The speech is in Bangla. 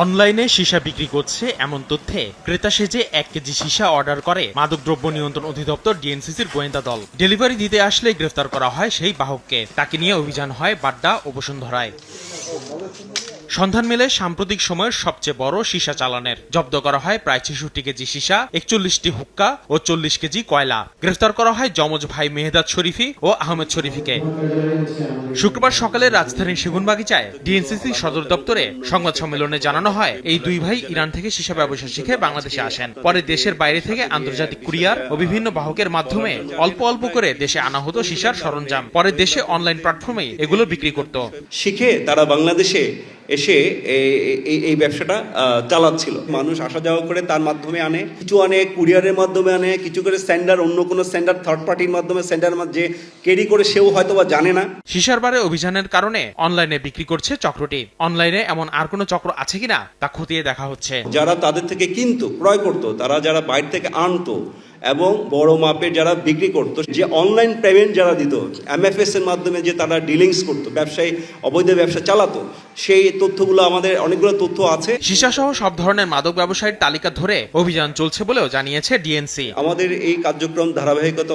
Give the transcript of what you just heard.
অনলাইনে সীসা বিক্রি করছে এমন তথ্যে ক্রেতা সেজে 1 কেজি সীসা অর্ডার করে মাদকদ্রব্য নিয়ন্ত্রণ অধিদপ্তর ডিএনসিসির গোয়েন্দা দল। ডেলিভারি দিতে আসলে গ্রেফতার করা হয় সেই বাহককে। তাকে নিয়ে অভিযান হয় বাড্ডা ও বসুন্ধরায়। সন্ধান মেলে সাম্প্রতিক সময়ের সবচেয়ে বড় সীসা চালানের। জব্দ করা হয় প্রায় 66 কেজি সীসা, 41টি হুক্কা ও 40 কেজি কয়লা। গ্রেফতার করা হয় যমজ ভাই মেহেদাত শরীফী ও আহমেদ শরীফীকে। শুক্রবার সকালে রাজধানীর সেগুনবাগিচায় ডিএনসিসি সদর দপ্তরে সংবাদ সম্মেলনে জানানো হয়, এই দুই ভাই ইরান থেকে সীসা ব্যবসা শিখে বাংলাদেশে আসেন। পরে দেশের বাইরে থেকে আন্তর্জাতিক কুরিয়ার ও বিভিন্ন বাহকের মাধ্যমে অল্প অল্প করে দেশে আনা হতো সীসার সরঞ্জাম। পরে দেশে অনলাইন প্ল্যাটফর্মে এগুলো বিক্রি করত। শিখে তারা বাংলাদেশে এসে এই ব্যবসাটা চালাচ্ছিল। মানুষ আসা যাওয়া করে তার মাধ্যমে আনে, কিছু আনে কুরিয়ারের মাধ্যমে আনে, কিছু করে সেন্ডার, অন্য কোনো সেন্ডার থার্ড পার্টির মাধ্যমে সেন্ডার যে ক্যারি করে সেও হয়তো বা জানে না। সীসার বারে অভিযানের কারণে অনলাইনে বিক্রি করছে চক্রটি। অনলাইনে এমন আর কোনো চক্র আছে কিনা তা খতিয়ে দেখা হচ্ছে। যারা তাদের থেকে কিনতো, ক্রয় করতো, তারা যারা বাইরে থেকে আনতো এবং বড় মাপের যারা বিক্রি করতো, যে অনলাইন পেমেন্ট যারা দিত, এমএফএস এর মাধ্যমে যে তারা ডিলিংস করতো, ব্যবসায়ী অবৈধ ব্যবসা চালাতো, সেই তথ্যগুলো আমাদের অনেকগুলো তথ্য আছে। সীসা সহ সব ধরনের মাদক ব্যবসায়ীর তালিকা ধরে অভিযান চলছে বলেও জানিয়েছে ডিএনসি। আমাদের এই কার্যক্রম ধারাবাহিকতা